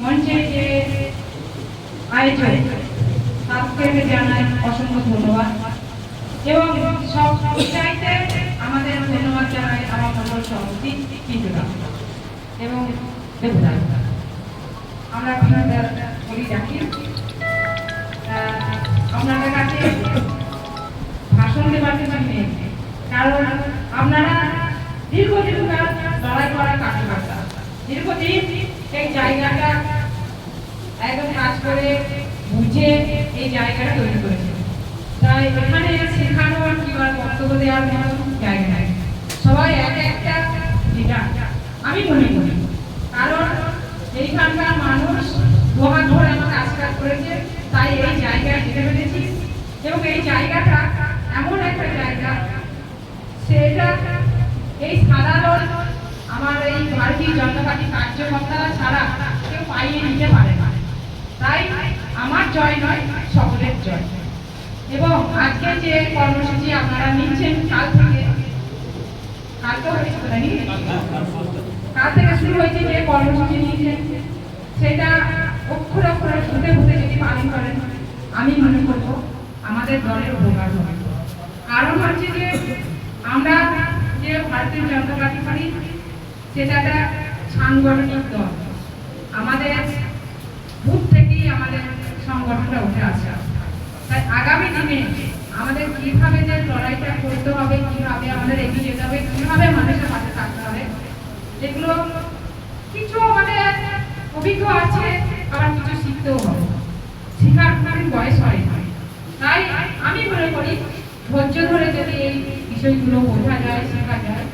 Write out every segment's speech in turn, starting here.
মঞ্চে যে আয়োজন তাদেরকে জানাই অসংখ্য ধন্যবাদ এবং সব চাইতে আমাদের ধন্যবাদ জানাই আমার মন্ডল সভাপতি পিজুরা এবং দেবদা। আমরা আপনাদের বলি রাখি আপনাদের কাছে ভাষণ দেওয়ার কিছু নেই, কারণ আপনারা দীর্ঘদিন লড়াই করা কার্যকর্তা, দীর্ঘদিন এই জায়গাটা একদম কাজ করে বুঝে এই জায়গাটা তৈরি করেছে। তাই এখানে শেখানোর কিংবা বক্তব্য দেওয়ার মতো জায়গা নাই, সবাই এক একটা লিডার আমি মনে করি। কারণ এইখানকার মানুষ দুহাত ধরে আমাকে আশীর্বাদ করেছে, তাই এই জায়গায় যেতে পেরেছি। এবং এই জায়গাটা এমন একটা জায়গা, সেটা এই সাধারণ আমার এই ভারতীয় জনতা পার্টি কার্যকর্তারা ছাড়া কেউ পাইয়ে নিতে পারে না। তাই আমার জয় নয়, সকলের জয়। এবং আজকে যে কর্মসূচি আপনারা নিচ্ছেন কাল থেকে শুরু হয়েছে, যে কর্মসূচি নিচ্ছেন সেটা অক্ষরে অক্ষরে ফুটে ফুটে যদি পালন করেন আমি মনে করবো আমাদের দলের উপকার হবে। কারণ হচ্ছে যে আমরা যে ভারতীয় জনতা পার্টি করি সেটা একটা সাংগঠনিক দল, আমাদের বুথ থেকেই আমাদের সংগঠনটা উঠে আসে। তাই আগামী দিনে আমাদের কিভাবে যে লড়াইটা করতে হবে, কিভাবে আমাদের এগিয়ে যেতে হবে, কিভাবে মানুষের পাশে থাকতে হবে, এগুলো কিছু আমাদের অভিজ্ঞ আছে, আবার কিছু শিখতেও হবে। শেখার কোনো বয়স হয় না। তাই আমি মনে করি ধৈর্য ধরে যদি এই বিষয়গুলো বোঝা যায়, শেখা যায়,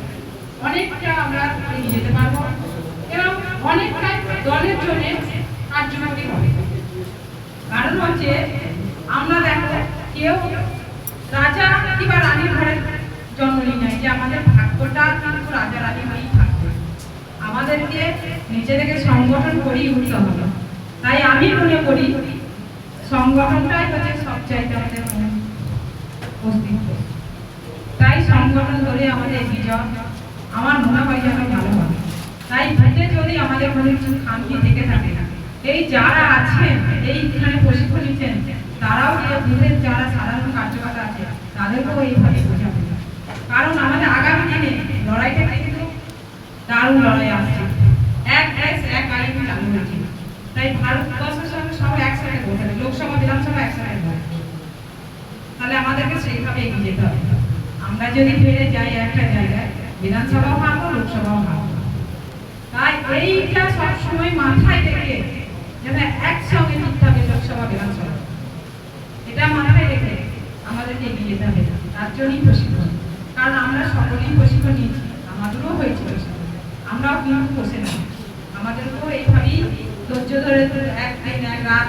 অনেকটা আমরা এগিয়ে যেতে পারবো এবং অনেকটা দলের জন্য কার্যকরী হবে। কারণ হচ্ছে আমরা দেখো কেউ রাজা কিংবা রানীর ঘরে জন্ম নিই নাই যে আমাদের ভাগ্যটা কিন্তু রাজা রানী হয়েই থাকবে। আমাদেরকে নিজে থেকে সংগঠন করেই উঠতে হবে। তাই আমি মনে করি সংগঠনটাই হচ্ছে সবচাইতে আমাদের অস্তিত্ব। তাই সংগঠন ধরে আমাদের এগিয়ে যাওয়া আমার মনে হয় যেন ভালো হবে। তাই ভেতরে যদি আমাদের মনে কিছু খামতি থেকে থাকে না, এই যারা আছেন এইখানে প্রশিক্ষণ নিচ্ছেন তারাও বুথের যারা সাধারণ কার্যকর্তা আছে তাদেরকেও এইভাবে বোঝাবে। কারণ আমাদের আগামী দিনে লড়াইটা কিন্তু দারুণ লড়াই আসছে, এক আইন চালু হয়েছে। তাই ভারতবর্ষের সঙ্গে সব একসাথে বলতে হবে, লোকসভা বিধানসভা একসাথে বলতে, তাহলে আমাদেরকে সেইভাবে এগিয়ে যেতে হবে। আমরা যদি ফিরে যাই একটা জায়গায়, বিধানসভাও হারবো, লোকসভাও হারবো। তাই এইটা সবসময় মাথায় রেখে যেন একসঙ্গে নিতে হবে লোকসভা বিধানসভা, এটা মাথায় রেখে আমাদেরকে এগিয়ে যেতে হবে। তার জন্যই প্রশিক্ষণ, কারণ আমরা সকলেই প্রশিক্ষণ নিয়েছি, আমাদেরও হয়েছে প্রশিক্ষণ, আমরাও কিন্তু বসে না, আমাদেরকেও এইভাবেই ধৈর্য ধরে একদিন এক রাত